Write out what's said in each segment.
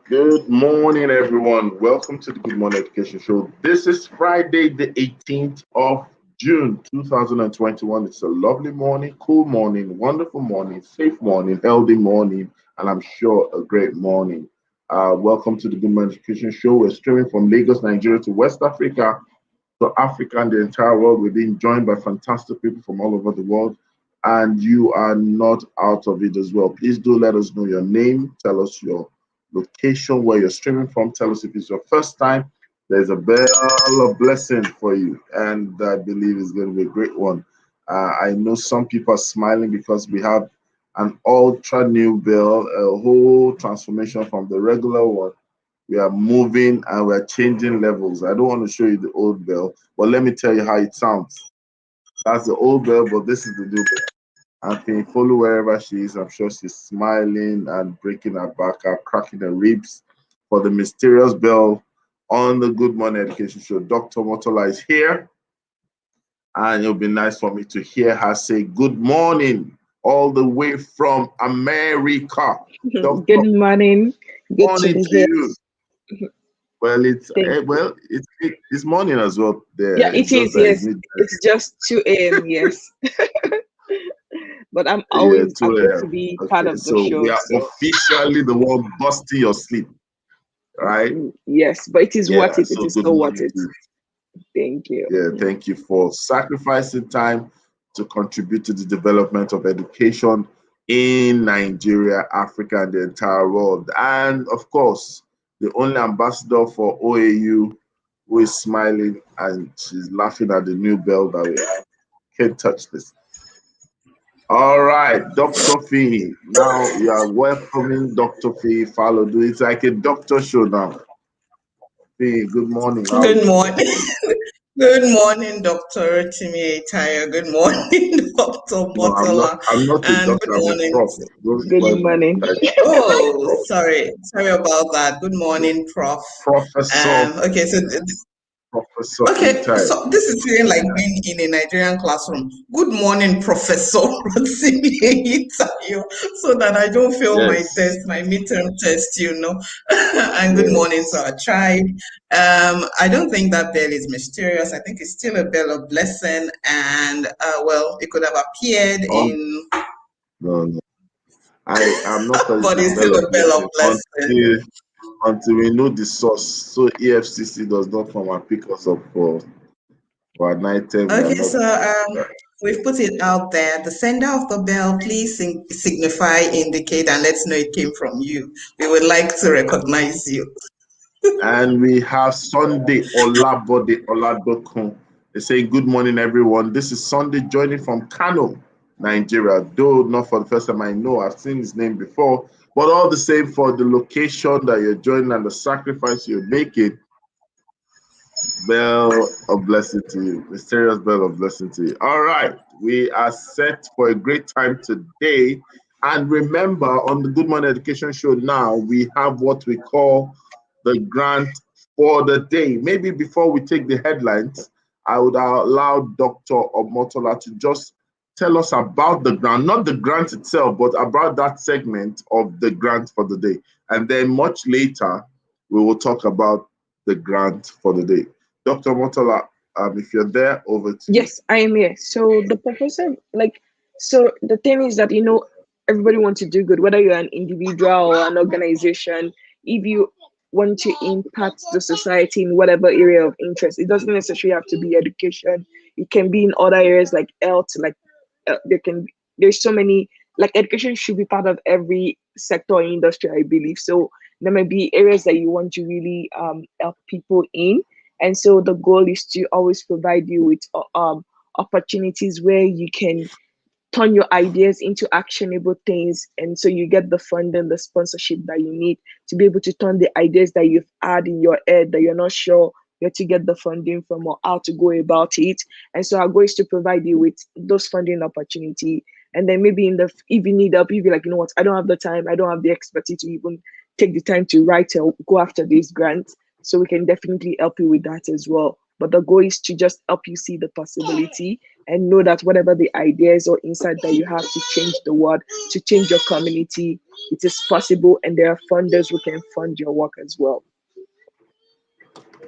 Good morning, everyone. Welcome to the Good Morning Education Show. This is Friday, the 18th of June, 2021. It's a lovely morning, cool morning, wonderful morning, safe morning, healthy morning, and I'm sure a great morning. Welcome to the Good Morning Education Show. We're streaming from Lagos, Nigeria to West Africa, to Africa and the entire world. We're being joined by fantastic people from all over the world, and you are not out of it as well. Please do let us know your name, tell us your location, where you're streaming from, tell us if it's your first time. There's a bell of blessing for you, and I believe it's going to be a great one. I know some people are smiling because we have an ultra new bell, a whole transformation from the regular one. We are moving and we're changing levels. I don't want to show you the old bell, but let me tell you how it sounds. That's the old bell, but this is the new bell. And can you follow wherever she is? I'm sure she's smiling and breaking her back out, cracking her ribs for the mysterious bell on the Good Morning Education Show. Dr. Motola is here, and it'll be nice for me to hear her say good morning all the way from America. Dr. Good morning. Good to Morning be to here. you. Well, Thank you. it's morning as well Yeah, there. It's it just is. that it's Yes, midnight. it's just 2 a.m. Yes, but I'm Yeah, always 2 happy to a.m. be part Okay, of the so we show. are So officially the one busting your sleep, right? yes, but it is worth Yeah, it. It so is good so worth morning it. to you. Thank you. Yeah, thank you for sacrificing time to contribute to the development of education in Nigeria, Africa, and the entire world. And of course, the only ambassador for OAU who is smiling and she's laughing at the new bell that we have. Can't touch this. All right, Dr. Fee. Now you are welcoming Dr. Fee. Follow. Do it's like a doctor show now. Fee, good morning. How are Good you? morning. Good morning, Dr. Timmy Tayo. Good morning, Dr. No, I'm not. Botola. I'm not a And good doctor. I'm a morning. prof. Don't Good spoil my morning. title. Oh, Prof. sorry. Sorry about that. Good No, morning, Prof. Professor. Okay, so Professor okay, Entice. so this is feeling like being in a Nigerian classroom. Good morning, Professor Rotimi Itayo, so that I don't fail my Yes. test, my midterm test. And good morning to Yes. our tribe. I don't think that bell is mysterious. I think it's still a bell of blessing, and well, it could have appeared Oh in, no, no. I am not calling but it a it's still bell of a bell of blessing blessing. until we know the source. So EFCC does not come and pick us up for an item we are Okay, not. so we've put it out there. The sender of the bell, please signify, indicate, and let's know it came from you. We would like to recognize you. And we have Sunday Olabode Oladokun. They say, good morning, everyone. This is Sunday joining from Kano, Nigeria. Though not for the first time I know, I've seen his name before. But all the same, for the location that you're joining and the sacrifice you're making, bell of blessing to you. Mysterious bell of blessing to you. All right. We are set for a great time today. And remember, on the Good Morning Education Show now, we have what we call the grant for the day. Maybe before we take the headlines, I would allow Dr. Omotola to just tell us about the grant, not the grant itself, but about that segment of the grant for the day. And then much later, we will talk about the grant for the day. Dr. Motola, if you're there, over to you. Yes, I am here. So the professor, so the thing is that everybody wants to do good, whether you're an individual or an organization. If you want to impact the society in whatever area of interest, it doesn't necessarily have to be education. It can be in other areas like health. There's so many. Like education should be part of every sector or industry, I believe. So there may be areas that you want to really help people in, and so the goal is to always provide you with opportunities where you can turn your ideas into actionable things. And so you get the funding, the sponsorship that you need to be able to turn the ideas that you've had in your head that you're not sure where to get the funding from or how to go about it. And so our goal is to provide you with those funding opportunity. And then maybe if you need help, if you're like, you know what, I don't have the time, I don't have the expertise to even take the time to write or go after these grants. So we can definitely help you with that as well. but the goal is to just help you see the possibility and know that whatever the ideas or insight that you have to change the world, to change your community, it is possible, and there are funders who can fund your work as well.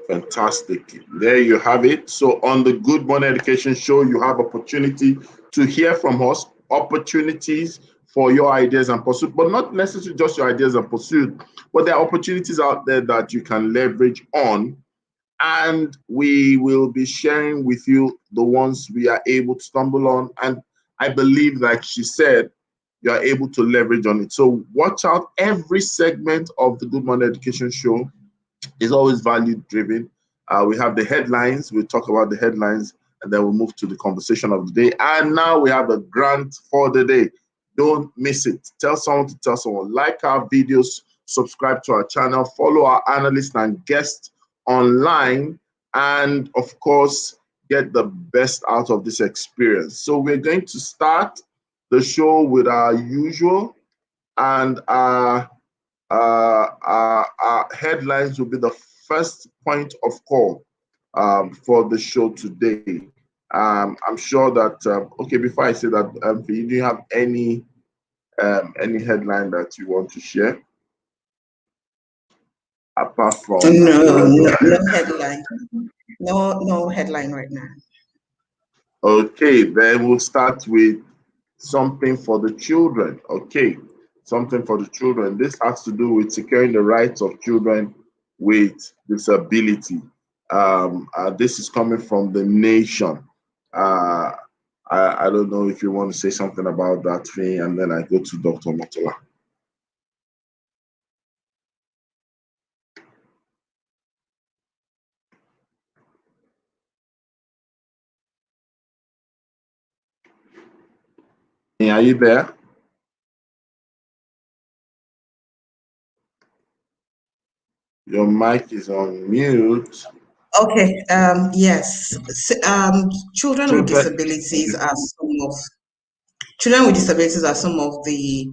Fantastic. There you have it. So on the Good Morning Education Show, you have opportunity to hear from us, opportunities for your ideas and pursuit, but not necessarily just your ideas and pursuit, but there are opportunities out there that you can leverage on. And we will be sharing with you the ones we are able to stumble on. And I believe, like she said, you are able to leverage on it. So watch out. Every segment of the Good Morning Education Show is always value driven. We have the headlines. We talk about the headlines, and then we'll move to the conversation of the day. And now we have the grant for the day. Don't miss it. Tell someone to tell someone. Like our videos, subscribe to our channel, follow our analysts and guests online, and of course, get the best out of this experience. So we're going to start the show with our usual, and our headlines will be the first point of call for the show today. I'm sure that, okay, before I say that, do you have any headline that you want to share? Apart from no headline. No headline right now. Okay, then we'll start with something for the children. Okay, something for the children. This has to do with securing the rights of children with disability. This is coming from The Nation. I don't know if you want to say something about that thing, and then I go to Dr. Motola. Are you there? Your mic is on mute. Okay. Yes. Children with disabilities are some of the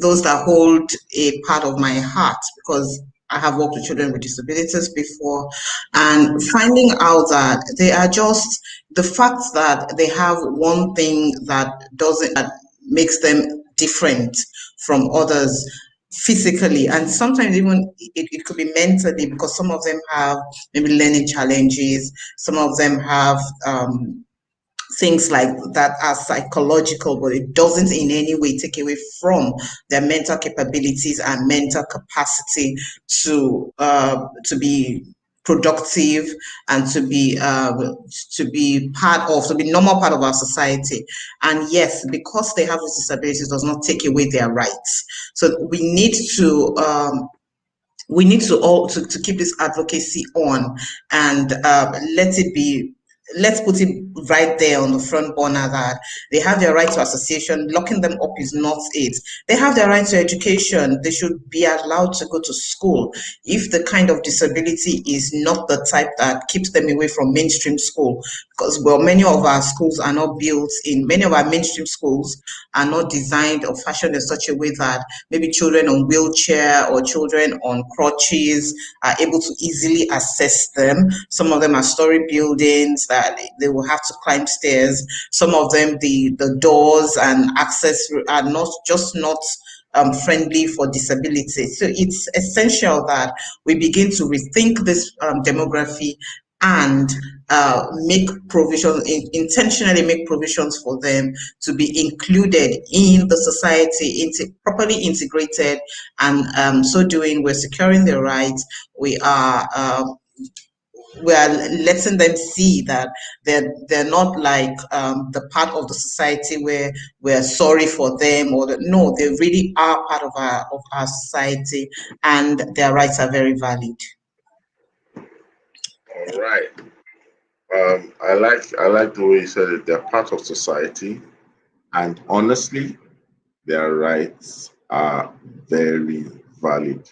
those that hold a part of my heart, because I have worked with children with disabilities before, and finding out that they are just the fact that they have one thing that makes them different from others physically, and sometimes even it could be mentally, because some of them have maybe learning challenges, some of them have things like that are psychological, but it doesn't in any way take away from their mental capabilities and mental capacity to be productive and to be normal part of our society. And yes, because they have disabilities does not take away their rights. So we need to all to keep this advocacy on, and let's put it right there on the front burner that they have their right to association. Locking them up is not it. They have their right to education. They should be allowed to go to school. If the kind of disability is not the type that keeps them away from mainstream school, because many of our schools are not many of our mainstream schools are not designed or fashioned in such a way that maybe children on wheelchair or children on crutches are able to easily access them. Some of them are story buildings that they will have to climb stairs. Some of them, the doors and access are not friendly for disability. So it's essential that we begin to rethink this demography and intentionally make provisions for them to be included in the society, properly integrated, and so doing, we're securing their rights. We are letting them see that they're not like the part of the society where we're sorry for them, no, they really are part of our society, and their rights are very valid. All right. I like the way you said it. They're part of society, and honestly, their rights are very valid.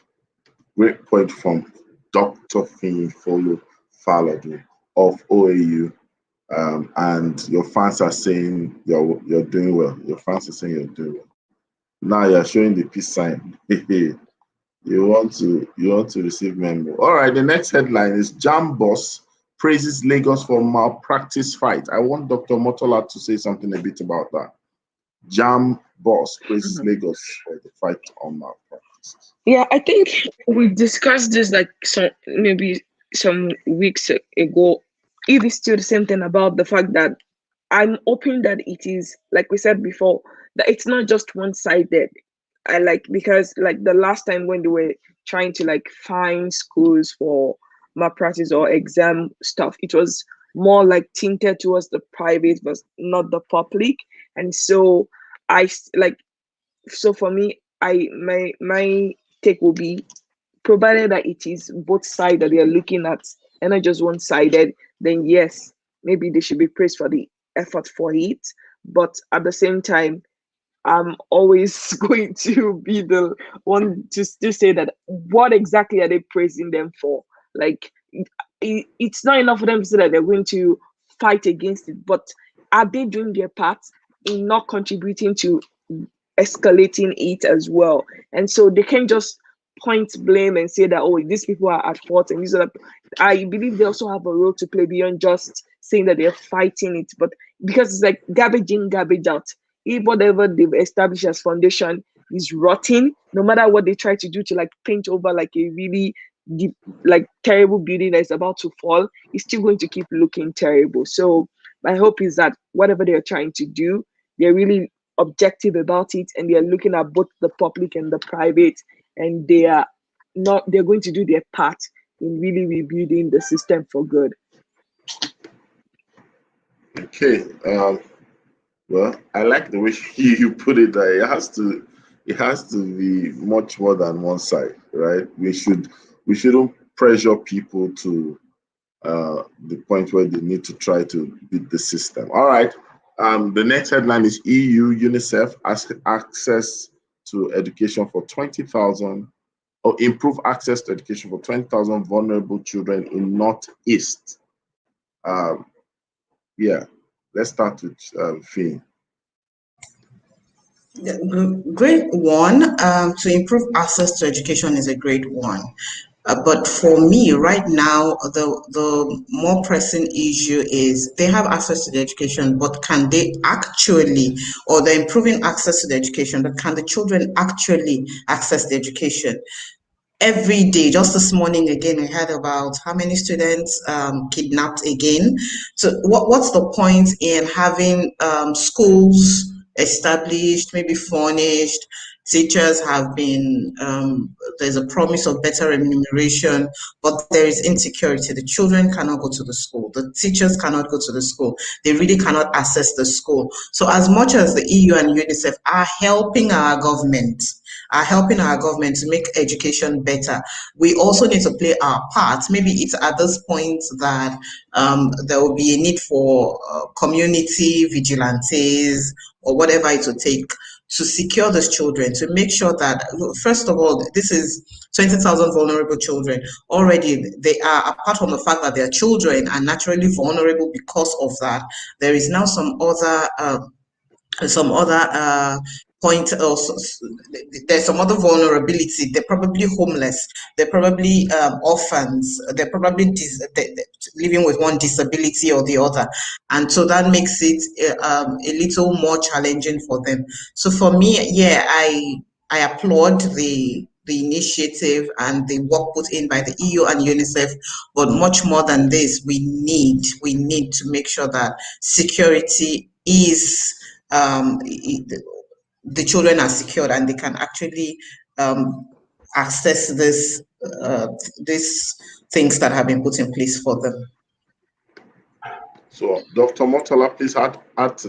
Great point from Dr. Folo Faladu of OAU. And your fans are saying you're doing well. Your fans are saying you're doing well. Now you're showing the peace sign. You want to receive memo. All right, the next headline is Jam Boss praises Lagos for malpractice fight. I want Dr. Motola to say something a bit about that. Jam boss praises Lagos for the fight on malpractice. Yeah, I think we discussed this like some weeks ago. It is still the same thing about the fact that I'm hoping that it is, like we said before, that it's not just one-sided. I like, because like the last time when they were trying to like fine schools for malpractice or exam stuff, it was more like tinted towards the private but not the public. And so like, so for me, my take will be, provided that it is both sides that they are looking at and not just one-sided, then yes, maybe they should be praised for the effort for it. But at the same time, I'm always going to be the one to still say that what exactly are they praising them for? Like, it's not enough for them to say that they're going to fight against it, but are they doing their part in not contributing to escalating it as well? And so they can just point blame and say that, oh, these people are at fault and these are. I believe they also have a role to play beyond just saying that they're fighting it, but because it's like garbage in, garbage out. If whatever they've established as foundation is rotting, no matter what they try to do to like paint over like a really deep, like terrible building that is about to fall, it's still going to keep looking terrible. So my hope is that whatever they're trying to do, they're really objective about it and they're looking at both the public and the private, and they're going to do their part in really rebuilding the system for good. Okay. Well, I like the way you put it. That it has to be much more than one side, right? We shouldn't pressure people to the point where they need to try to beat the system. All right. The next headline is EU UNICEF access to education for 20,000, or improve access to education for 20,000 vulnerable children in Northeast. Yeah, let's start with Fee. Great one. To improve access to education is a great one. But for me, right now, the more pressing issue is they have access to the education, but can they actually, or they're improving access to the education, but can the children actually access the education? Every day, just this morning again, I heard about how many students kidnapped again. So what's the point in having schools established, maybe furnished, teachers have been, there's a promise of better remuneration, but there is insecurity. The children cannot go to the school. The teachers cannot go to the school. They really cannot access the school. So as much as the EU and UNICEF are helping our government, to make education better, we also need to play our part. Maybe it's at this point that there will be a need for community vigilantes or whatever it will take to secure those children, to make sure that, first of all, this is 20,000 vulnerable children. Already, they are, apart from the fact that they are children, are naturally vulnerable because of that. There is now some other point, also there's some other vulnerability. They're probably homeless, they're probably orphans, they're probably living with one disability or the other, and so that makes it a little more challenging for them. So for me, yeah, I applaud the initiative and the work put in by the EU and UNICEF, but much more than this, we need to make sure that security is, the children are secured and they can actually access these things that have been put in place for them. So, Dr. Motola, please add to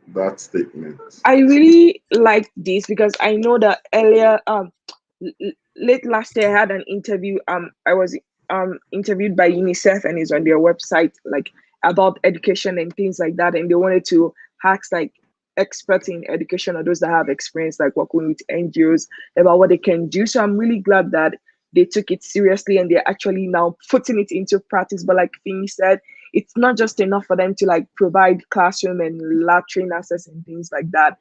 that statement. I really like this because I know that earlier, late last year, I had an interview. I was interviewed by UNICEF, and it's on their website, like about education and things like that. And they wanted to ask like experts in education or those that have experience like working with NGOs about what they can do. So I'm really glad that they took it seriously and they're actually now putting it into practice. But like Fini said, it's not just enough for them to like provide classroom and latrine access and things like that.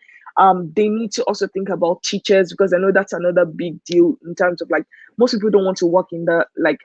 They need to also think about teachers, because I know that's another big deal in terms of like most people don't want to work in the like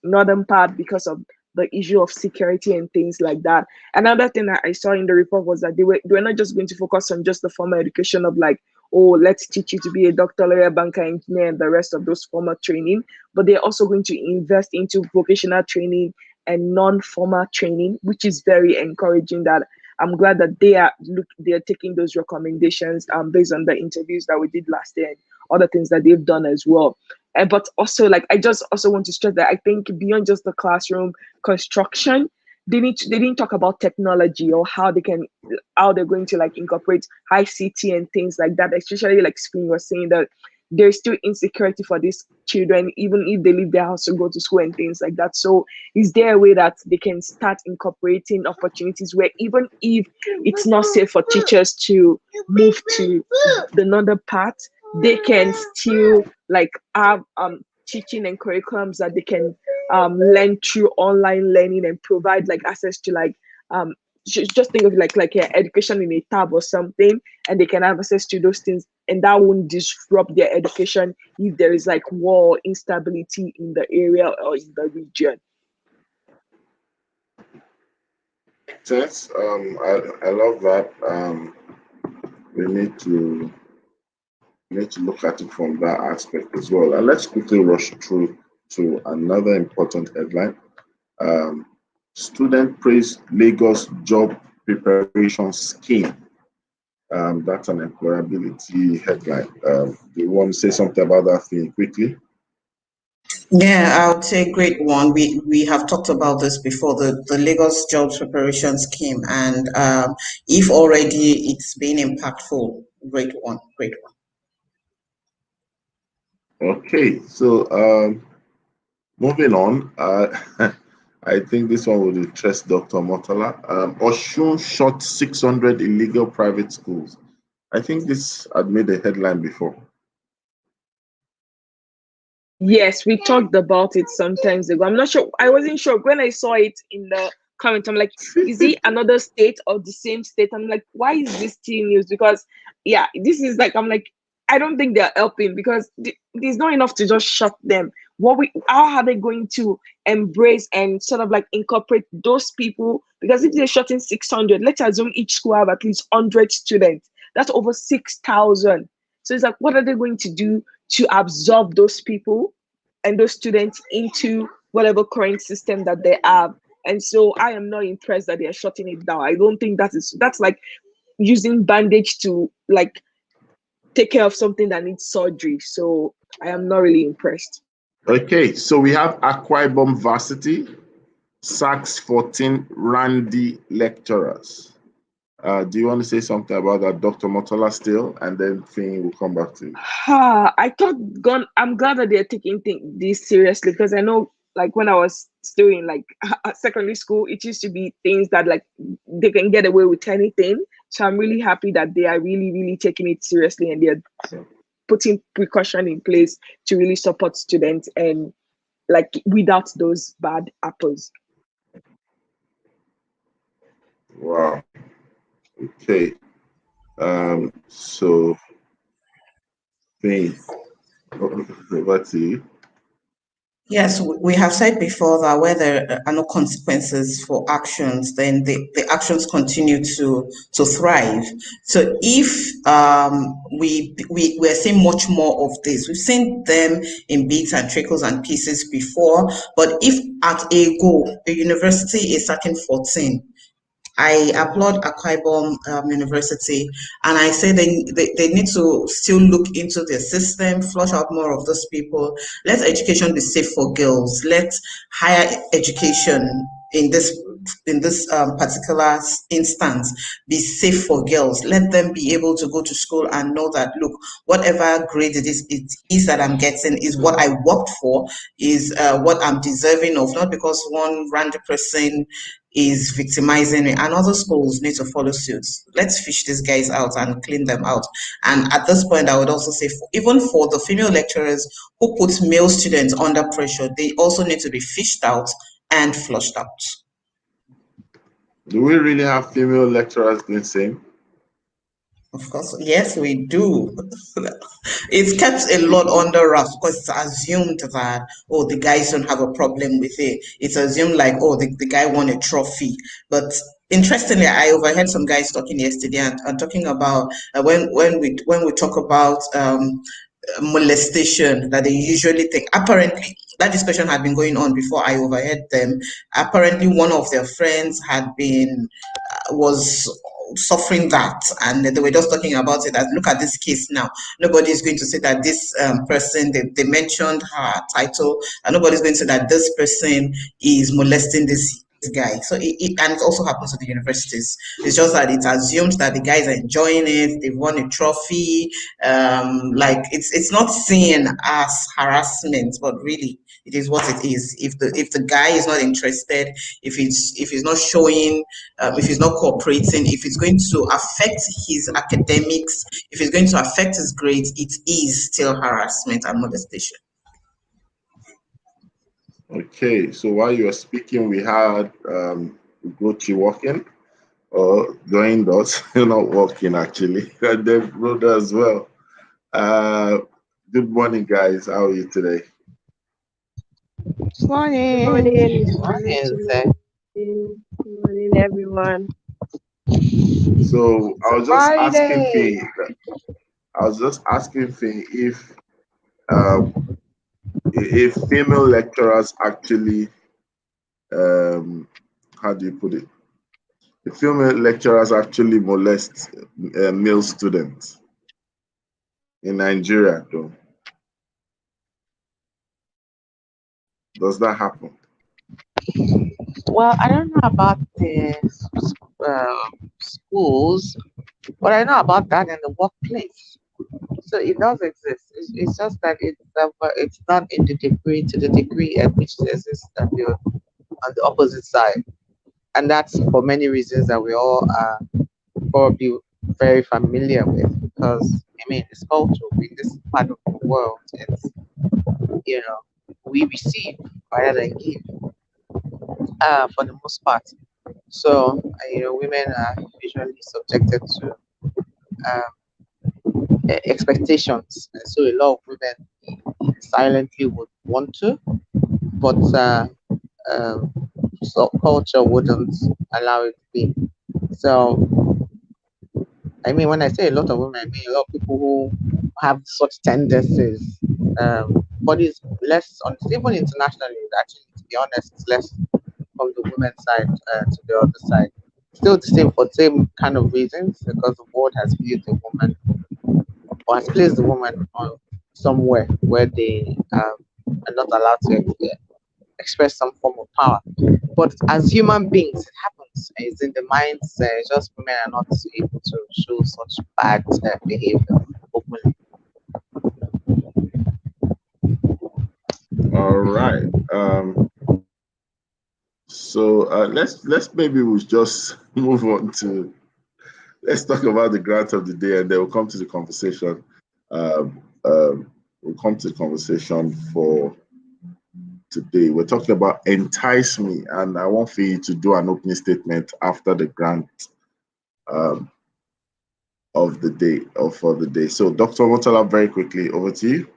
northern part because of the issue of security and things like that. Another thing that I saw in the report was that they were not just going to focus on just the formal education of like, oh, let's teach you to be a doctor, lawyer, banker, engineer, and the rest of those formal training, but they're also going to invest into vocational training and non-formal training, which is very encouraging. That I'm glad that they're taking those recommendations based on the interviews that we did last year and other things that they've done as well. But also, like, I just also want to stress that I think beyond just the classroom construction, they didn't talk about technology or how they're going to like incorporate high CT and things like that. Especially like Spring was saying that there's still insecurity for these children, even if they leave their house to go to school and things like that. So is there a way that they can start incorporating opportunities where even if it's not safe for teachers to move to the another part, they can still like have teaching and curriculums that they can learn through online learning and provide like access to like just think of it like education in a tab or something, and they can have access to those things, and that won't disrupt their education if there is like war instability in the area or in the region. Sense. I love that. We need to look at it from that aspect as well. And let's quickly rush through to another important headline. Student praise Lagos job preparation scheme. That's an employability headline. Do you want to say something about that thing quickly? Yeah, I would say great one. We have talked about this before, the Lagos Jobs Preparation Scheme, and if already it's been impactful, great one, great one. Okay, so moving on. I think this one would interest Dr. Motala. Oshun shot 600 illegal private schools. I think this had made a headline before. Yes, we talked about it sometimes ago. I'm not sure. I wasn't sure when I saw it in the comment. I'm like, is it another state or the same state? I'm like, why is this still news? Because yeah, this is like I'm like, I don't think they're helping because there's not enough to just shut them. How are they going to embrace and sort of like incorporate those people? Because if they're shutting 600, let's assume each school have at least 100 students. That's over 6,000. So it's like, what are they going to do to absorb those people and those students into whatever current system that they have? And so I am not impressed that they are shutting it down. I don't think that's like using bandage to like take care of something that needs surgery. So I am not really impressed. Okay, so we have Akwa Ibom Varsity sacks 14 Randy lecturers. Do you want to say something about that, Dr. Motola, still, and then Finn will come back to you? I'm glad that they're taking this seriously because I know, like when I was still in like secondary school, it used to be things that like they can get away with anything. So I'm really happy that they are really, really taking it seriously and they're putting precaution in place to really support students and like without those bad apples. Wow. Okay. So, Finn, over to you. Yes, we have said before that where there are no consequences for actions, then the actions continue to thrive. So if we're seeing much more of this, we've seen them in bits and trickles and pieces before, but if at a go, a university is sacking 14, I applaud Akwa Ibom University, and I say they need to still look into their system, flush out more of those people. Let education be safe for girls. Let higher education in this particular instance be safe for girls. Let them be able to go to school and know that, look, whatever grade it is that I'm getting is what I worked for, is what I'm deserving of, not because one random person is victimizing me, and other schools need to follow suit. Let's fish these guys out and clean them out. And at this point, I would also say, even for the female lecturers who put male students under pressure, they also need to be fished out and flushed out. Do we really have female lecturers doing the same? Of course, yes, we do. It's kept a lot under wraps because it's assumed that, oh, the guys don't have a problem with it. It's assumed like, oh, the guy won a trophy. But interestingly, I overheard some guys talking yesterday and talking about when we talk about molestation, that they usually think, apparently that discussion had been going on before I overheard them. Apparently one of their friends had been was suffering that, and they were just talking about it as, look at this case now. Nobody is going to say that this person, they mentioned her title, and nobody's going to say that this person is molesting this guy. So and it also happens to the universities. It's just that it's assumed that the guys are enjoying it, they've won a trophy. Like it's not seen as harassment, but really it is what it is. If the guy is not interested, if he's not showing, if he's not cooperating, if it's going to affect his academics, if it's going to affect his grades, it is still harassment and molestation. Okay, so while you were speaking, we had Ugochi walking or going dots, not walking actually, and then Rhoda as well. Good morning, guys. How are you today? Good morning. Morning, Good Mr. morning, Richard. sir. Good morning, everyone. So It's a Friday. I was just asking Fee um, if female lecturers actually, how do you put it? If female lecturers actually molest male students in Nigeria, though. Does that happen? Well, I don't know about the schools, but I know about that in the workplace. So it does exist. It's just that it's not in the degree to the degree at which it exists on the opposite side, and that's for many reasons that we all are probably very familiar with. Because I mean, it's cultural in this part of the world. It's we receive rather than give, for the most part. So, women are usually subjected to expectations. And so a lot of women silently would want to, but um, so culture wouldn't allow it to be. So, I mean, when I say a lot of women, I mean a lot of people who have such tendencies. But it's less on, even internationally, actually, to be honest, it's less from the women's side to the other side. Still the same for the same kind of reasons, because the world has viewed the woman or has placed the woman on somewhere where they are not allowed to express some form of power. But as human beings, it happens. It's in the minds. Just women are not able to show such bad behavior openly. All right. So let's maybe we'll just move on to, let's talk about the grant of the day, and then we'll come to the conversation. We'll come to the conversation for today. We're talking about Entice Me, and I want for you to do an opening statement after the grant of the day or for the day. So, Dr. Motala, very quickly, over to you.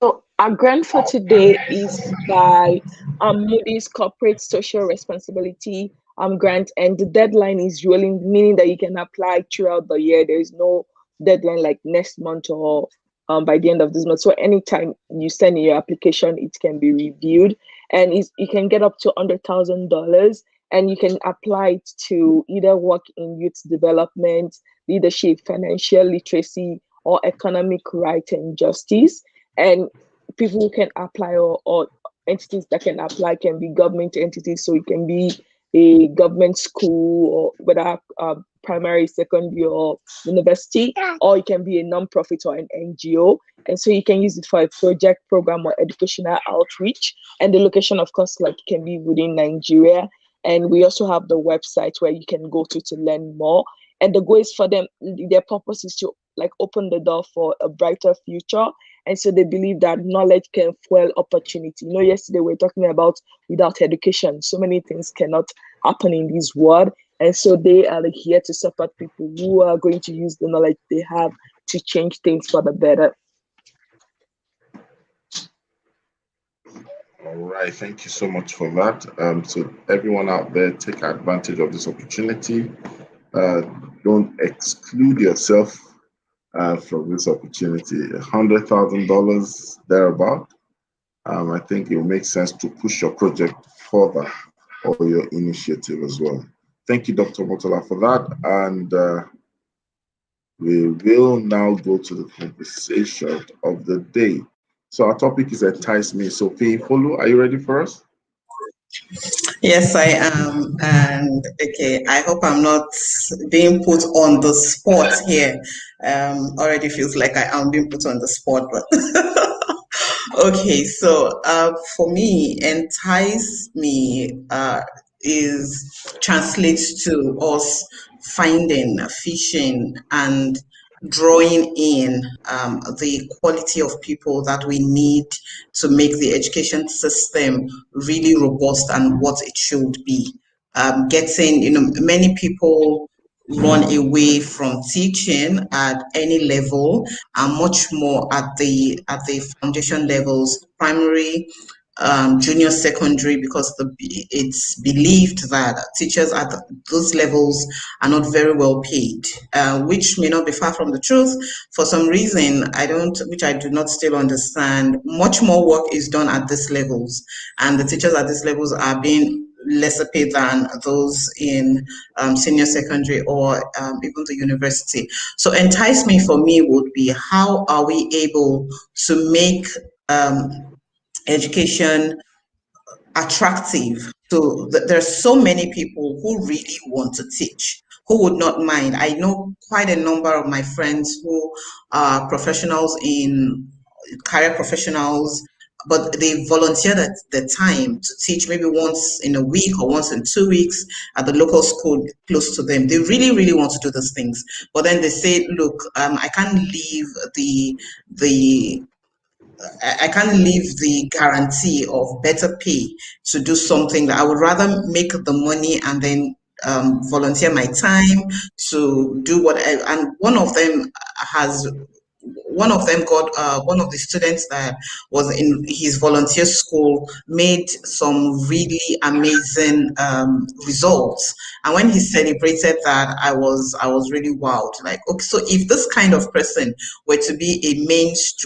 So our grant for today is by Moody's Corporate Social Responsibility grant, and the deadline is rolling, meaning that you can apply throughout the year. There is no deadline like next month or by the end of this month. So anytime you send in your application, it can be reviewed, and you can get up to $100,000, and you can apply it to either work in youth development, leadership, financial literacy, or economic right and justice. And people who can apply, or entities that can apply, can be government entities. So it can be a government school, or whether primary, secondary, or university, or it can be a non-profit or an NGO. And so you can use it for a project, program, or educational outreach. And the location, of course, like can be within Nigeria. And we also have the website where you can go to learn more. And the goal is for them, their purpose is to like open the door for a brighter future. And so they believe that knowledge can fuel opportunity. Yesterday we were talking about without education, so many things cannot happen in this world. And so they are like here to support people who are going to use the knowledge they have to change things for the better. All right, thank you so much for that. So everyone out there, take advantage of this opportunity. Uh, don't exclude yourself from this opportunity. $100,000 thereabout. I think it will make sense to push your project further or your initiative as well. Thank you, Dr. Motola, for that. And we will now go to the conversation of the day. So our topic is Entice Me. So Follow, are you ready for us? Yes, I am. And okay, I hope I'm not being put on the spot here. Already feels like I am being put on the spot, but okay. So for me, entice me is translates to us finding, fishing, and drawing in the quality of people that we need to make the education system really robust and what it should be. Getting, many people run away from teaching at any level and much more at the foundation levels, primary, junior secondary, because it's believed that teachers at those levels are not very well paid, which may not be far from the truth. For some reason, which I do not still understand, much more work is done at these levels, and the teachers at these levels are being lesser paid than those in senior secondary or even the university. So entice me for me would be, how are we able to make education attractive? So there's so many people who really want to teach, who would not mind. I know quite a number of my friends who are professionals in career professionals, but they volunteer the time to teach maybe once in a week or once in 2 weeks at the local school close to them. They really, really want to do these things, but then they say, "Look, I can't leave the I can't leave the guarantee of better pay to do something that I would rather make the money and then volunteer my time to do what and has one of them got one of the students that was in his volunteer school made some really amazing results, and when he celebrated that, I was really wowed. Like, okay, so if this kind of person were to be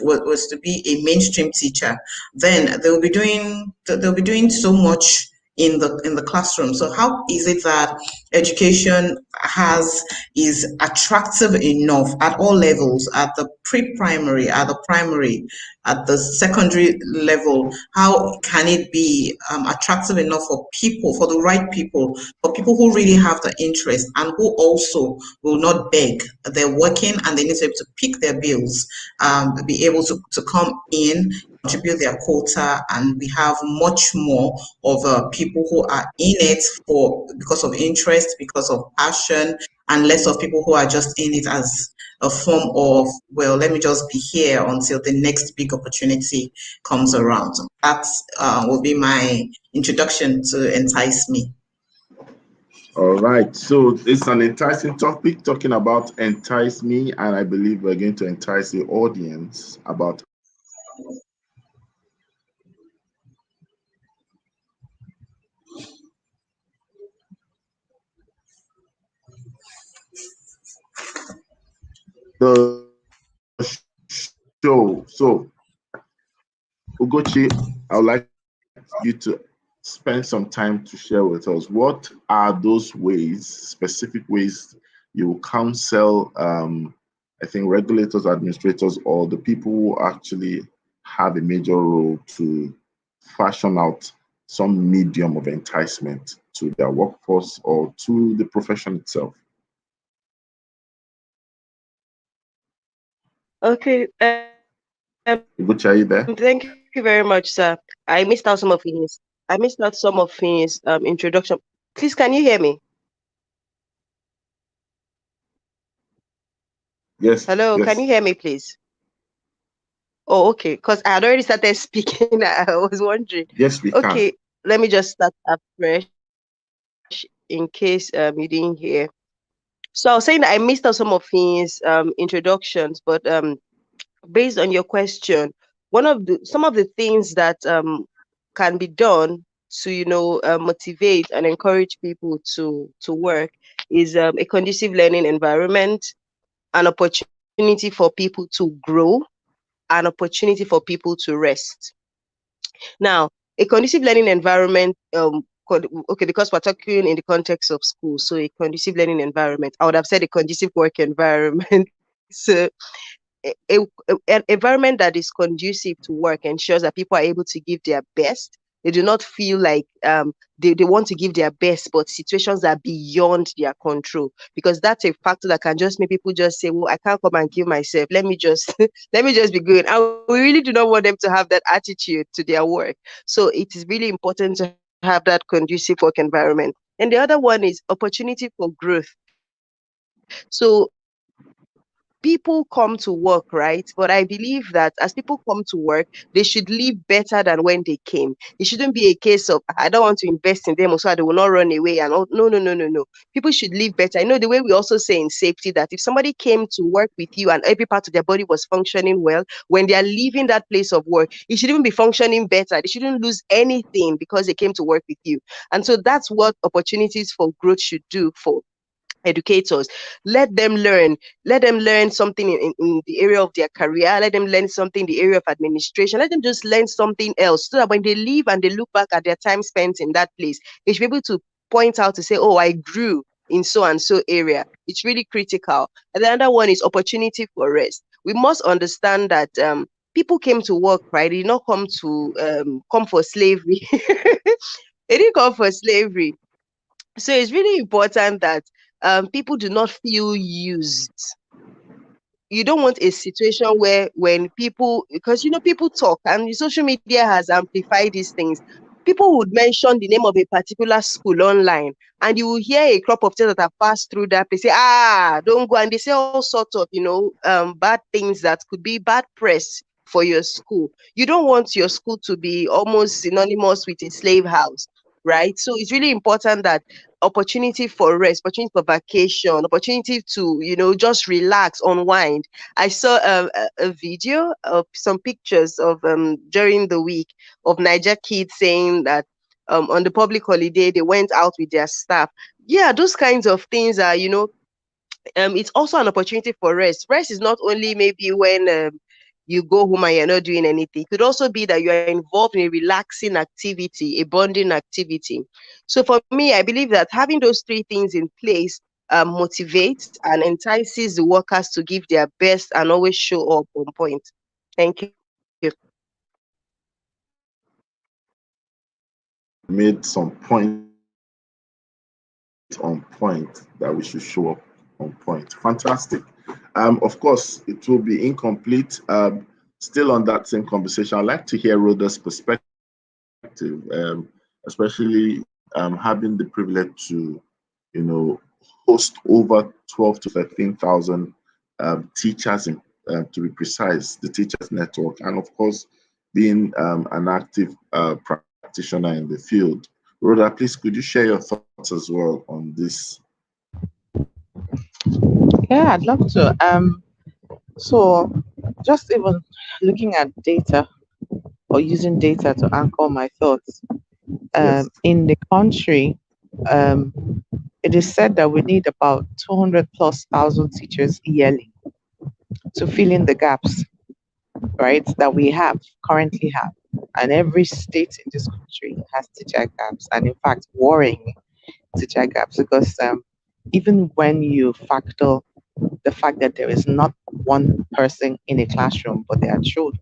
was to be a mainstream teacher, then they'll be doing so much in the classroom. So how is it that education is attractive enough at all levels, at the pre-primary, at the primary, at the secondary level? How can it be attractive enough for people, for the right people, for people who really have the interest and who also will not beg? They're working and they need to be able to pick their bills, be able to come in, contribute their quota, and we have much more of people who are in it because of interest, because of passion, and less of people who are just in it as a form of, well, let me just be here until the next big opportunity comes around. That will be my introduction to Entice Me. All right, so it's an enticing topic, talking about Entice Me, and I believe we're going to entice the audience about the show. So, Ugochi, I would like you to spend some time to share with us what are those ways, specific ways you counsel, I think, regulators, administrators, or the people who actually have a major role to fashion out some medium of enticement to their workforce or to the profession itself. Okay. Ugochi, are you there? Thank you very much, sir. I missed out some of his introduction. Please, can you hear me? Yes, Hello, can you yes. hear me, please? Oh, okay. Because I had already started speaking. I was wondering. Yes, we can. Okay, let me just start afresh. in case you didn't hear. So I was saying that I missed out some of his introductions, but based on your question, some of the things that can be done to motivate and encourage people to work is a conducive learning environment, an opportunity for people to grow, an opportunity for people to rest. Now, a conducive learning environment, okay, because we're talking in the context of school, so a conducive learning environment, I would have said a conducive work environment. So an environment that is conducive to work ensures that people are able to give their best. They do not feel like they want to give their best, but situations are beyond their control, because that's a factor that can just make people just say, well, I can't come and give myself. Let me just let me just be good. And we really do not want them to have that attitude to their work. So it is really important to have that conducive work environment. And the other one is opportunity for growth. So people come to work, right? But I believe that as people come to work, they should live better than when they came. It shouldn't be a case of, I don't want to invest in them so they will not run away. And all. No, no, no, no, no. People should live better. I know the way we also say in safety that if somebody came to work with you and every part of their body was functioning well, when they are leaving that place of work, it should even be functioning better. They shouldn't lose anything because they came to work with you. And so that's what opportunities for growth should do for educators. Let them learn something in the area of their career. Let them learn something in the area of administration. Let them just learn something else, so that when they leave and they look back at their time spent in that place, they should be able to point out to say, oh, I grew in so and so area. It's really critical. And the other one is opportunity for rest. We must understand that people came to work, right? They did not come for slavery. They didn't come for slavery. So it's really important that people do not feel used. You don't want a situation where when people, because people talk and social media has amplified these things. People would mention the name of a particular school online, and you will hear a crop of things that have passed through that place. Say, don't go, and they say all sorts of bad things that could be bad press for your school. You don't want your school to be almost synonymous with a slave house, right? So it's really important that opportunity for rest, opportunity for vacation, opportunity to, just relax, unwind. I saw a video of some pictures of during the week of Niger kids saying that on the public holiday they went out with their staff. Yeah, those kinds of things are, it's also an opportunity for rest. Rest is not only maybe when you go home and you're not doing anything. It could also be that you are involved in a relaxing activity, a bonding activity. So for me, I believe that having those three things in place motivates and entices the workers to give their best and always show up on point. Thank you. Made some point on point that we should show up on point. Fantastic. Of course, it will be incomplete. Still on that same conversation, I'd like to hear Rhoda's perspective, especially having the privilege to, host over 12 to 13,000 teachers, to be precise, the Teachers Network, and of course, being an active practitioner in the field. Rhoda, please, could you share your thoughts as well on this? Yeah, I'd love to. So just even looking at data or using data to anchor my thoughts, Yes. in the country, um, it is said that we need about 200 plus thousand teachers yearly to fill in the gaps, right, that we currently have. And every state in this country has teacher gaps, and in fact, worrying teacher gaps, because even when you factor the fact that there is not one person in a classroom, but there are children.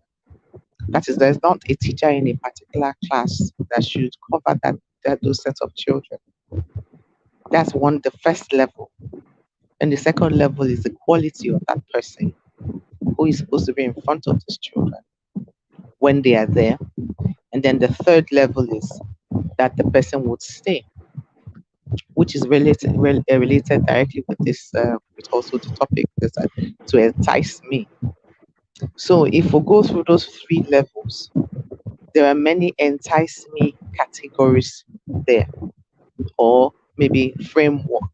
That is, there's not a teacher in a particular class that should cover those sets of children. That's the first level. And the second level is the quality of that person who is supposed to be in front of these children when they are there. And then the third level is that the person would stay, which is related directly with this, with also the topic is to entice me. So if we go through those three levels, there are many entice me categories there, or maybe framework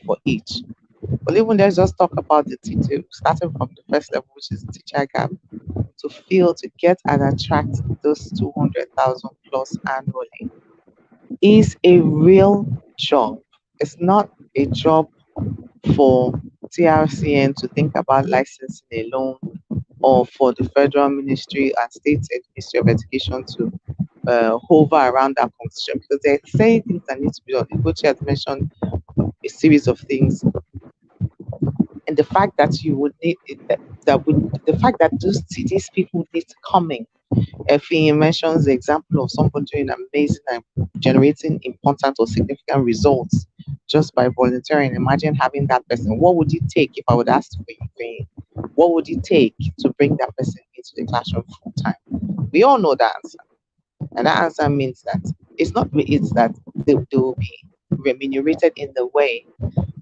for each. But even let's just talk about the teacher, starting from the first level, which is teacher gap, to feel to get and attract those 200,000 plus annually is a real job. It's not a job for TRCN to think about licensing alone, or for the Federal Ministry and State Ministry of Education to hover around that conversation, because there are certain things that need to be done. The coach has mentioned a series of things, and the fact that you would need the fact that these people need coming. Effie mentions the example of someone doing amazing and generating important or significant results just by volunteering. Imagine having that person. What would it take if I would ask for you? Fee? What would it take to bring that person into the classroom full time? We all know that answer. And that answer means that it's that they will be remunerated in the way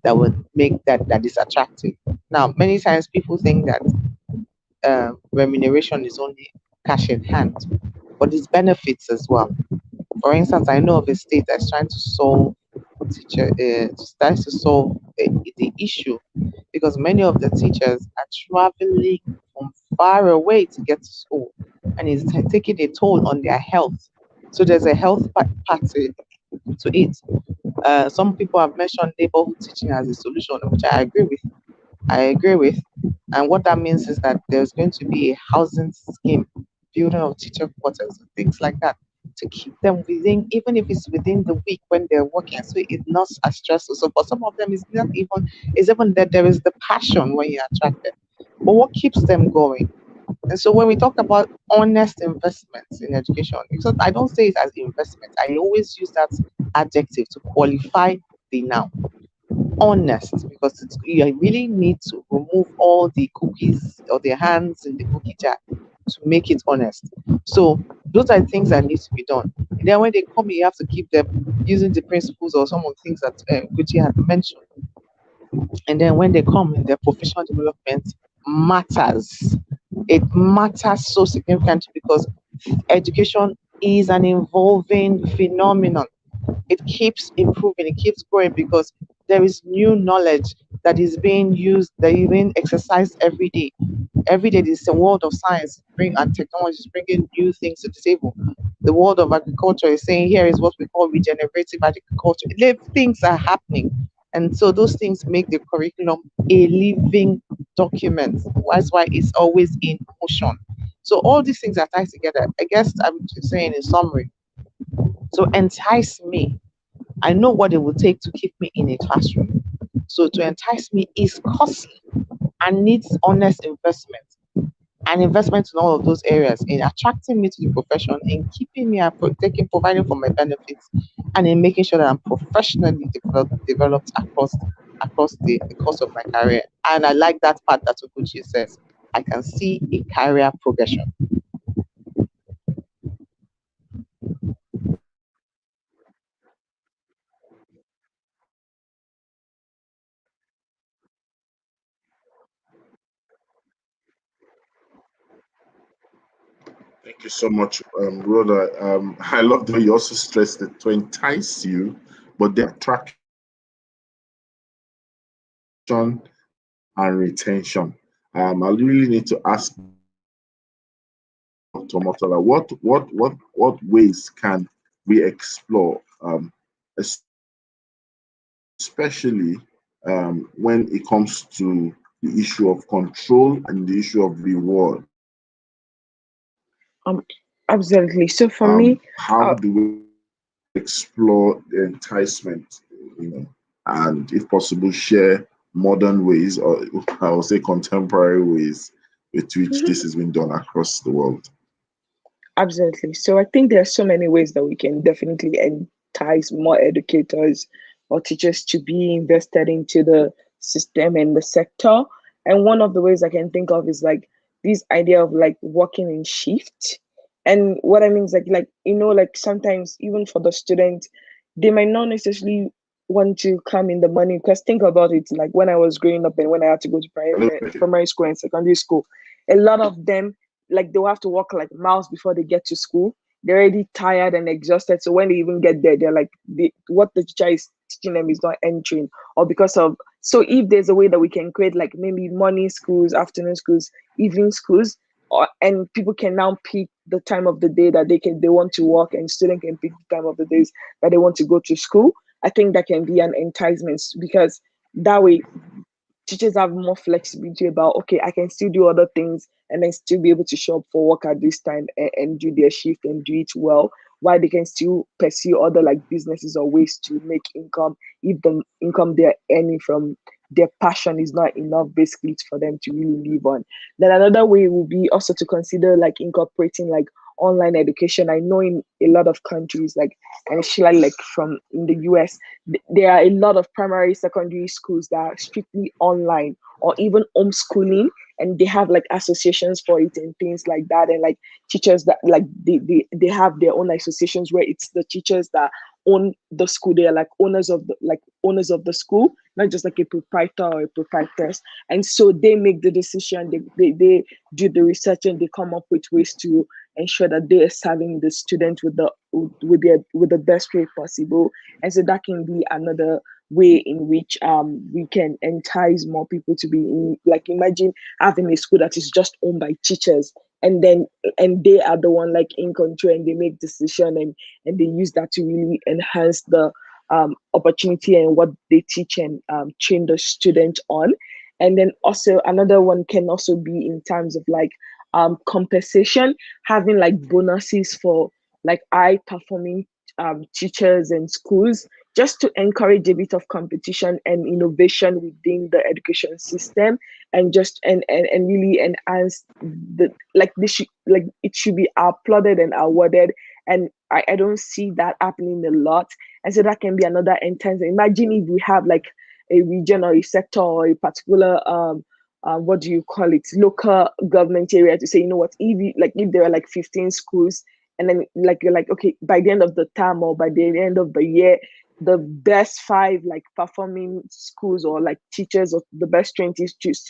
that would make that is attractive. Now, many times people think that remuneration is only cash in hand, but it's benefits as well. For instance, I know of a state that's trying to solve tries to solve the issue, because many of the teachers are traveling from far away to get to school, and it's taking a toll on their health. So there's a health part to it. Some people have mentioned neighborhood teaching as a solution, which I agree with. I agree with. And what that means is that there's going to be a housing scheme, building of teacher quarters, and things like that, to keep them within, even if it's within the week when they're working. So it's not as stressful. So for some of them, it's even that there is the passion when you're attracted. But what keeps them going? And so when we talk about honest investments in education, because I don't say it as investment, I always use that adjective to qualify the noun honest, because you really need to remove all the cookies or the hands in the cookie jar to make it honest. So those are things that need to be done. And then when they come, you have to keep them using the principles or some of the things that Gucci had mentioned. And then when they come, their professional development matters. It matters so significantly because education is an evolving phenomenon. It keeps improving, it keeps growing, because there is new knowledge that is being used, that is being exercised every day. Every day, this world of science bring and technology is bringing new things to the table. The world of agriculture is saying here is what we call regenerative agriculture. Things are happening, and so those things make the curriculum a living document. That's why it's always in motion. So all these things are tied together. I guess I'm just saying in summary. So entice me. I know what it will take to keep me in a classroom. So to entice me is costly and needs honest investment. And investment in all of those areas, in attracting me to the profession, in keeping me and providing for my benefits, and in making sure that I'm professionally developed across the course of my career. And I like that part that Okuchi says. I can see a career progression. Thank you so much, Rhoda. I love the way you also stressed it to entice you, but the attraction and retention. I really need to ask Tomotola, what ways can we explore, especially when it comes to the issue of control and the issue of reward? Um, Absolutely. So for me, How uh, do we explore the enticement, and if possible, share modern ways, or I will say contemporary ways, with which this has been done across the world? absolutely. So I think there are so many ways that we can definitely entice more educators or teachers to be invested into the system and the sector. And one of the ways I can think of is like this idea of like working in shift. And what I mean is like like sometimes even for the student, they might not necessarily want to come in the morning, because think about it, like when I was growing up and when I had to go to primary school and secondary school, a lot of them, like they'll have to walk like miles before they get to school. they're already tired and exhausted. So when they even get there, they're like, what the teacher is teaching them is not entering, or because of. So if there's a way that we can create like maybe morning schools, afternoon schools, evening schools, and people can now pick the time of the day that they want to work, and student can pick the time of the days that they want to go to school. I think that can be an enticement, because that way teachers have more flexibility about, okay, I can still do other things and then still be able to show up for work at this time, and do their shift and do it well, while they can still pursue other like businesses or ways to make income if the income they're earning from their passion is not enough basically for them to really live on. Then another way would be also to consider like incorporating like online education. I know in a lot of countries, like, and especially like from in the US, there are a lot of primary secondary schools that are strictly online or even homeschooling, and they have like associations for it and things like that, and like teachers that like they have their own associations where it's the teachers that own the school. They are like owners of the school, not just like a proprietor or a proprietress. And so they make the decision, they do the research, and they come up with ways to ensure that they are serving the student with the best way possible. And so that can be another way in which we can entice more people to be in. Like, imagine having a school that is just owned by teachers, and then and they are the one like in control, and they make decision, and they use that to really enhance the opportunity and what they teach and train the student on. And then also another one can also be in terms of like compensation, having like bonuses for like high performing teachers and schools, just to encourage a bit of competition and innovation within the education system, and just and really enhance the like this should like it should be applauded and awarded. And I don't see that happening a lot. And so that can be another intense. Imagine if we have like a region or a sector or a particular what do you call it, local government area, to say, you know what, if you, like if there are like 15 schools, and then like you're like, okay, by the end of the term or by the end of the year, the best five like performing schools or like teachers, or the best trained teachers,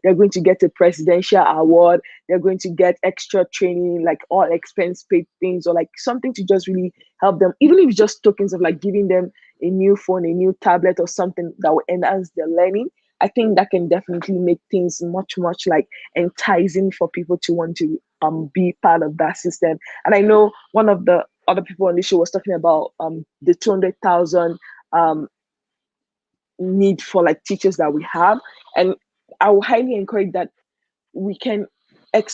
they're going to get a presidential award, they're going to get extra training, like all expense paid things, or like something to just really help them, even if it's just tokens of like giving them a new phone, a new tablet, or something that will enhance their learning. I think that can definitely make things much, much like enticing for people to want to be part of that system. And I know one of the other people on the show was talking about the 200,000 um need for like teachers that we have. And I will highly encourage that we can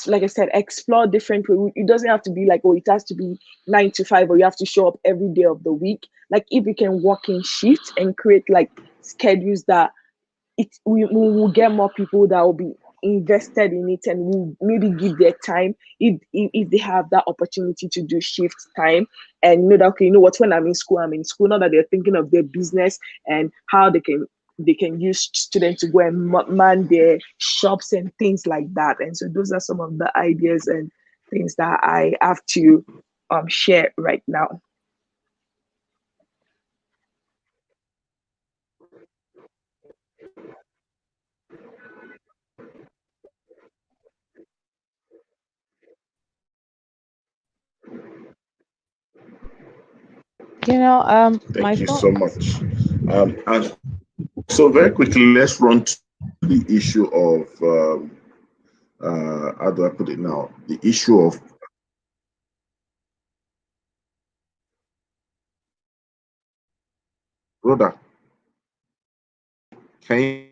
like I said, explore different way. It doesn't have to be like, oh, it has to be 9 to 5, or you have to show up every day of the week. Like, if we can work in shifts and create like schedules that we will get more people that will be invested in it, and will maybe give their time, if they have that opportunity to do shift time, and know that, okay, you know what, when I'm in school, I'm in school. Not that they're thinking of their business and how they can use students to go and man their shops and things like that. And so those are some of the ideas and things that I have to share right now. Thank My you so thoughts. much. And so very quickly, let's run to the issue of how do I put it now? The issue of brother. Can you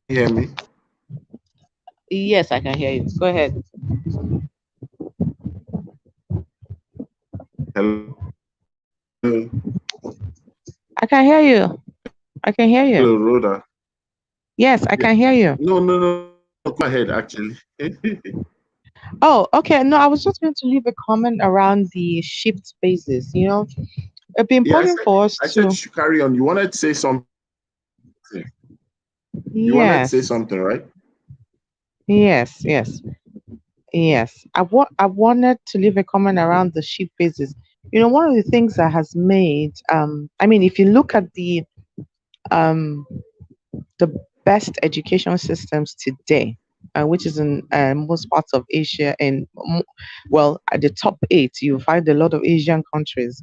hear me? Yes, I can hear you. Go ahead. Hello, I can hear you. I can hear you. hello, Rhoda. Yes, I Yeah. can hear you. No, no, no. Go ahead. Actually. Oh, okay. No, I was just going to leave a comment around the shift basis. It'd be Yeah, important for us I said to. you should carry on. You wanted to say something. You wanted to say Yes, something, right? yes, yes, yes. I wanted to leave a comment around the shift basis. One of the things that has made, I mean, if you look at um, the best education systems today, which is in most parts of Asia, and well, at the top eight, you find a lot of Asian countries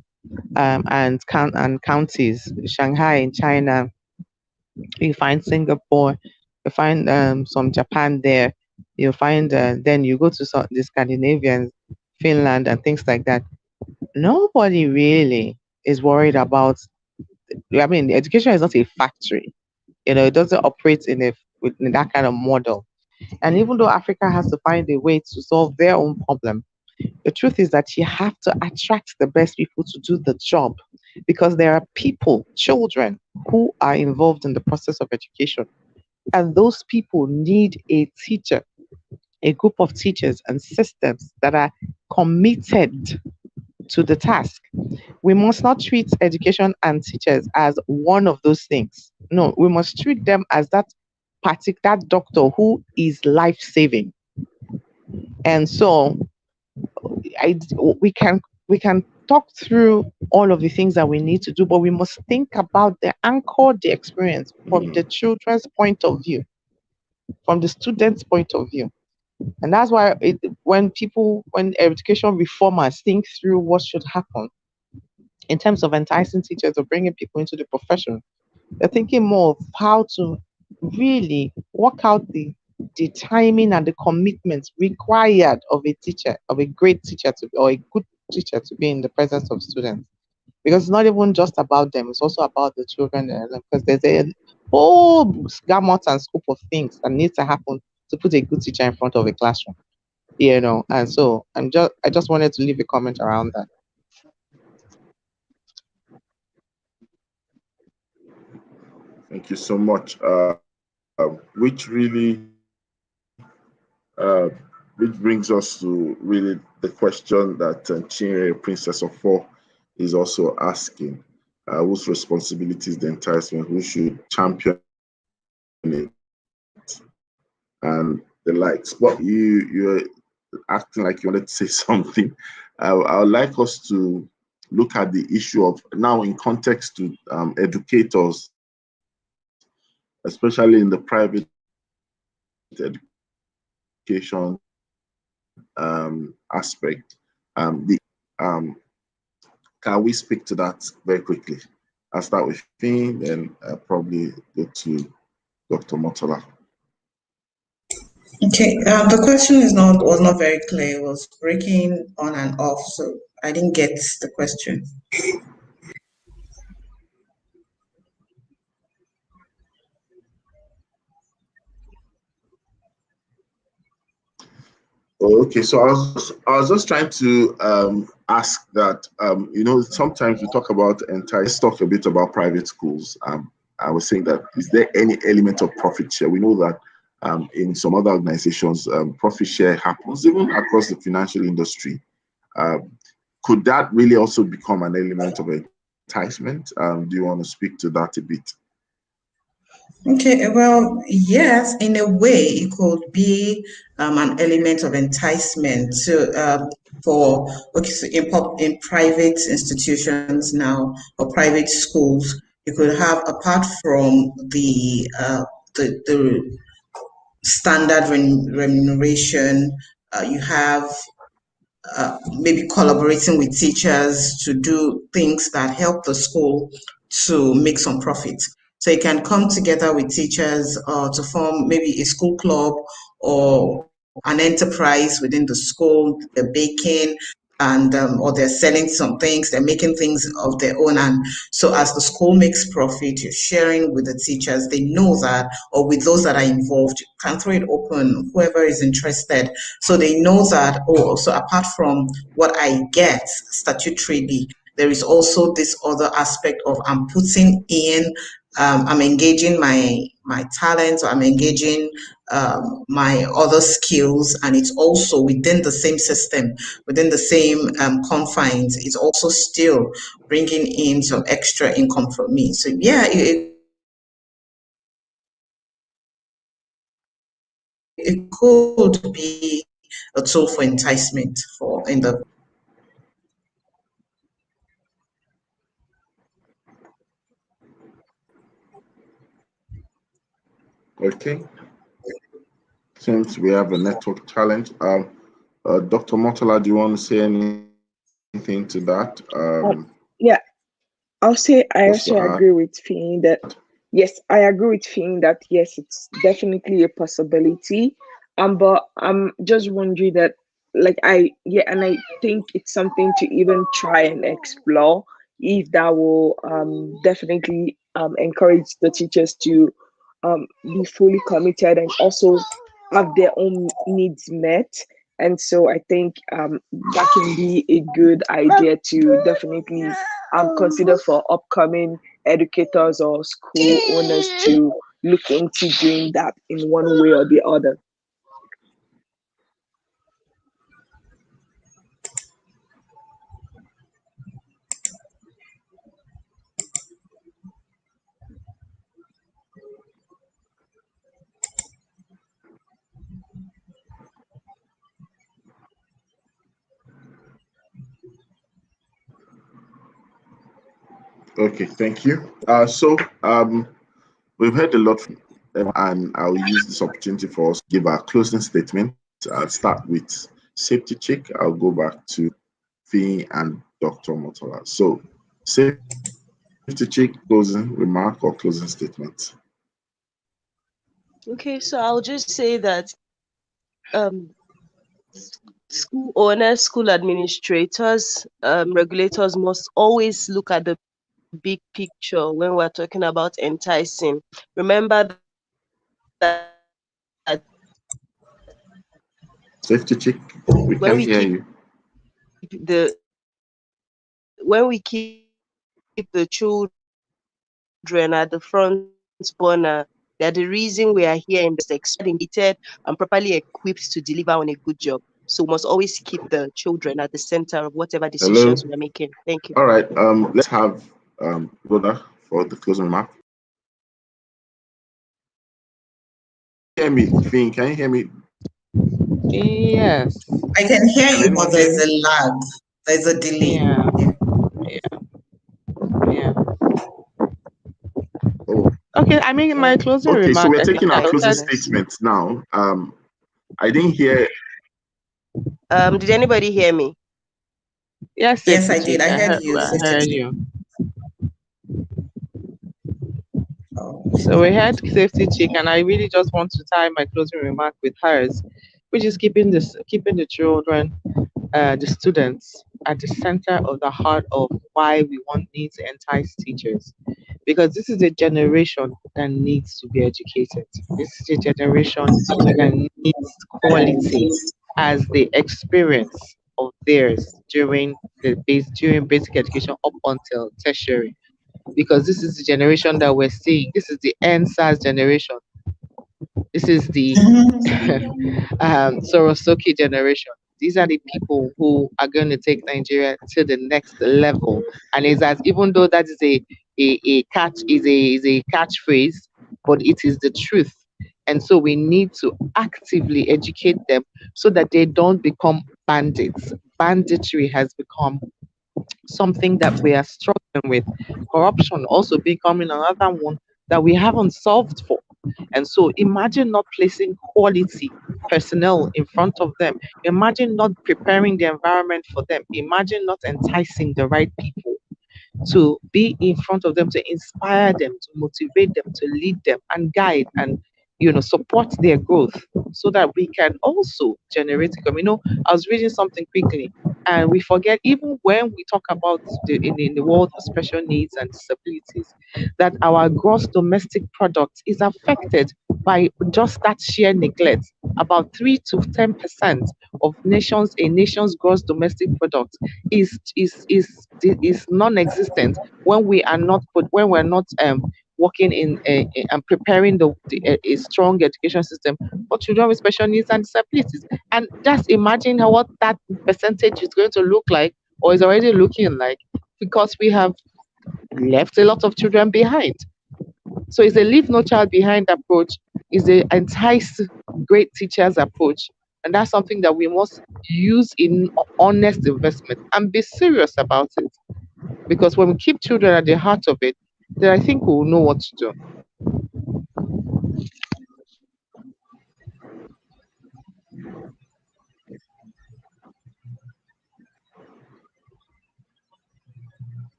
and counties. Shanghai in China, you find Singapore, you find some Japan there, you find then you go to the Scandinavians, Finland, and things like that. Nobody really is worried about. I mean, education is not a factory. It doesn't operate in that kind of model. And even though Africa has to find a way to solve their own problem, the truth is that you have to attract the best people to do the job, because there are people, children, who are involved in the process of education. And those people need a teacher, a group of teachers and systems that are committed to the task. We must not treat education and teachers as one of those things. No, we must treat them as that doctor who is life saving. And so I we can talk through all of the things that we need to do, but we must think about the experience from the children's point of view, from the student's point of view. And that's why when education reformers think through what should happen in terms of enticing teachers or bringing people into the profession, they're thinking more of how to really work out the timing and the commitment required of a teacher, of a great teacher or a good teacher to be in the presence of students. Because it's not even just about them, it's also about the children. Because there's a whole gamut and scope of things that needs to happen to put a good teacher in front of a classroom. And so I just wanted to leave a comment around that. Thank you so much. Which brings us to really the question that Chinwe, Princess of Four, is also asking. Whose responsibility is the enticement? Who should champion it? And the likes. But you're acting like you wanted to say something. I would like us to look at the issue of now in context to educators, especially in the private education aspect. Um, can we speak to that very quickly? I'll start with Finn and probably go to Dr. Motola. Okay, the question was not very clear. It was breaking on and off, so I didn't get the question. Okay, so I was just trying to ask that sometimes we talk about let's talk a bit about private schools. I was saying that is there any element of profit share? We know that in some other organizations, profit share happens even across the financial industry. Um, could that really also become an element of enticement? Do you want to speak to that a bit? Okay, well, yes, in a way, it could be an element of enticement for so in private institutions now or private schools. You could have, apart from the standard remuneration, you have maybe collaborating with teachers to do things that help the school to make some profit. So you can come together with teachers to form maybe a school club or an enterprise within the school, the baking, and or they're selling some things, they're making things of their own. And so as the school makes profit, you're sharing with the teachers, they know that, or with those that are involved, you can throw it open, whoever is interested. So they know that, oh, so apart from what I get statutorily, there is also this other aspect of I'm putting in, I'm engaging my talents, or I'm engaging my other skills, and it's also within the same system, within the same confines. It's also still bringing in some extra income for me. So yeah, it could be a tool for enticement for in the. Okay. Seems we have a network challenge. Dr. Motala, do you want to say anything to that? Yeah, I'll say I Just also to add. agree with Finn that yes, I agree with Finn that yes, it's definitely a possibility. But I'm just wondering that like and I think it's something to even try and explore if that will definitely encourage the teachers to be fully committed and also have their own needs met. And so I think that can be a good idea to definitely consider for upcoming educators or school owners to look into doing that in one way or the other. Okay, thank you. We've heard a lot from and I'll use this opportunity for us to give our closing statement. I'll start with safety check. I'll go back to Fee and Dr. Motola. So, safety check, closing remark or closing statement. Okay, so I'll just say that um, school owners, school administrators, regulators must always look at the big picture when we're talking about enticing. Remember that Safety check, we when can we hear keep you. the children at the front burner, they're the reason we are here in the educated and properly equipped to deliver on a good job. So we must always keep the children at the center of whatever decisions we are Hello. making. Thank you. All right. Let's have Rhoda for the closing remark. Hear me, Finn, can you hear me? Yes. I can hear Can you, anyone but hear there's me? a lag. There's a delay. Yeah. Yeah. Yeah. Yeah. Oh, Okay. I mean, my closing okay. So remark, we're I taking think our I closing said, statements now. I didn't hear. Did anybody hear me? yes, Yes, safety I did. chick. I heard you, I safety heard chief. you. Oh. So we had safety chick, and I really just want to tie my closing remark with hers, which is keeping the children, the students at the center of the heart of why we need to entice teachers. Because this is a generation that needs to be educated. This is a generation that needs quality as the experience of theirs during basic education up until tertiary, because this is the generation that we're seeing. This is the NSAS generation. This is the Sorosoki generation. These are the people who are going to take Nigeria to the next level. And is that even though that is a catchphrase, but it is the truth. And so we need to actively educate them so that they don't become bandits. Banditry has become something that we are struggling with. Corruption also becoming another one that we haven't solved for. And so imagine not placing quality personnel in front of them. Imagine not preparing the environment for them. Imagine not enticing the right people to be in front of them, to inspire them, to motivate them, to lead them and guide and support their growth so that we can also generate income. I was reading something quickly and we forget, even when we talk about in the world of special needs and disabilities, that our gross domestic product is affected by just that sheer neglect. About 3 to 10% of a nation's gross domestic product is non-existent when we're not working and preparing a strong education system for children with special needs and disabilities. And just imagine what that percentage is going to look like, or is already looking like, because we have left a lot of children behind. So it's a leave no child behind approach, is a entice great teachers approach. And that's something that we must use in honest investment and be serious about it. Because when we keep children at the heart of it, then I think we'll know what to do.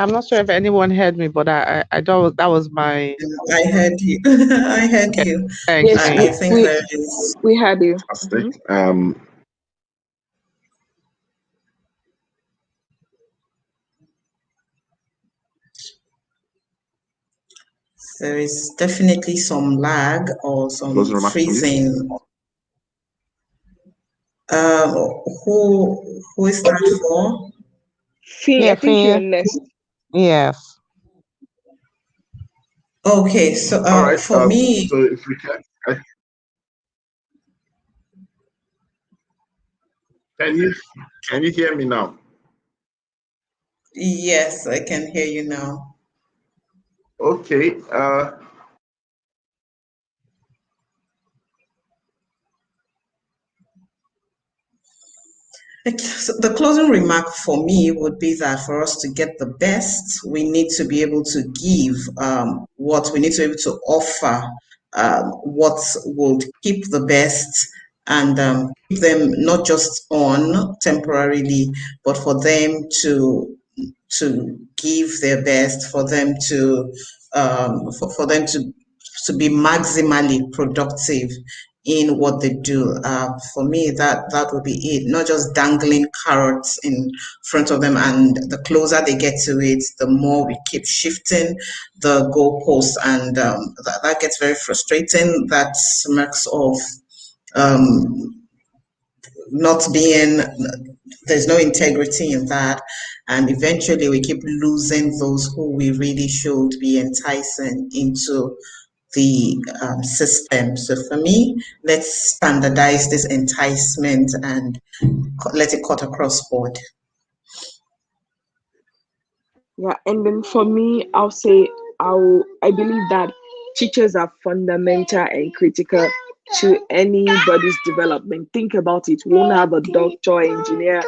I'm not sure if anyone heard me, but I thought that was my. I heard you. I heard Okay, you. thanks, Yes, I thanks. think there is we had you. Fantastic. definitely some lag or some Closing remarks from you. freezing. Um, who is that for? Finn, I Yeah, think you're Finn. next. Yes. Okay, so All right. for me, So if we can you can you hear me now? yes, I can hear you now. Okay. So the closing remark for me would be that for us to get the best, we need to be able to give what we need to be able to offer, what will keep the best and keep them not just on temporarily, but for them to give their best, for them to for them to be maximally productive in what they do. For me, that would be it. Not just dangling carrots in front of them, and the closer they get to it, the more we keep shifting the goalposts, and that gets very frustrating. That smacks of um, not being. There's no integrity in that, and eventually we keep losing those who we really should be enticing into the system. So for me, let's standardize this enticement and let it cut across board. Yeah, and then for me, I believe that teachers are fundamental and critical to anybody's development. Think about it. We won't have a doctor, engineer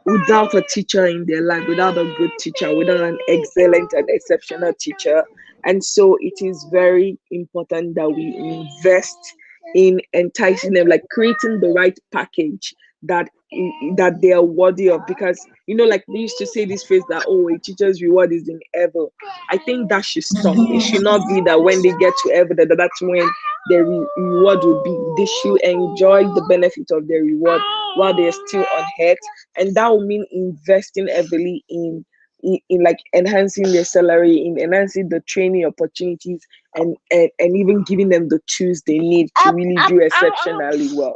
without a teacher in their life, without a good teacher, without an excellent and exceptional teacher. And so it is very important that we invest in enticing them, like creating the right package that that they are worthy of. Because like they used to say this phrase that, oh, a teacher's reward is in heaven. I think that should stop. It should not be that when they get to heaven, that's when their reward will be. They should enjoy the benefit of their reward while they're still on earth, and that will mean investing heavily in like enhancing their salary, in enhancing the training opportunities, and even giving them the tools they need to really do exceptionally well.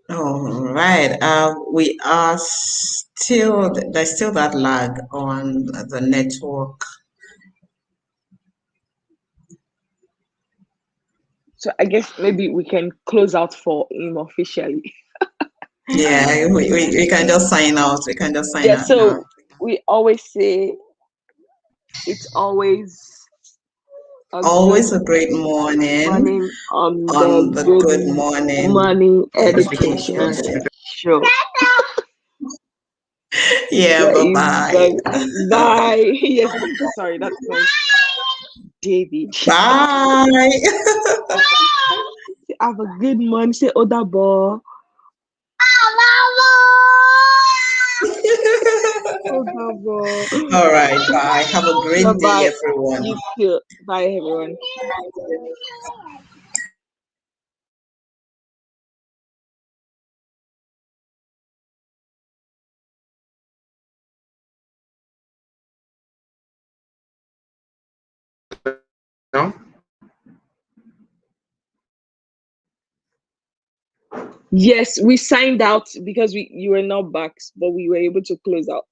All right. There's still that lag on the network. So I guess maybe we can close out for him officially. Yeah, we can just sign out. We can just sign Yeah, out now. so we always say it's always a good Always a great morning morning on on the the Good Good Morning Morning Education. Education Show. Yeah, Yeah, bye it's bye. done. Bye. Yes, sorry, that's my David. Bye. Have a good morning. Say Odabo. Odabo. All right, bye. Have a Bye great day, bye. everyone. You too. Bye, everyone. Now. Yes, we signed out because you were not back, but we were able to close out.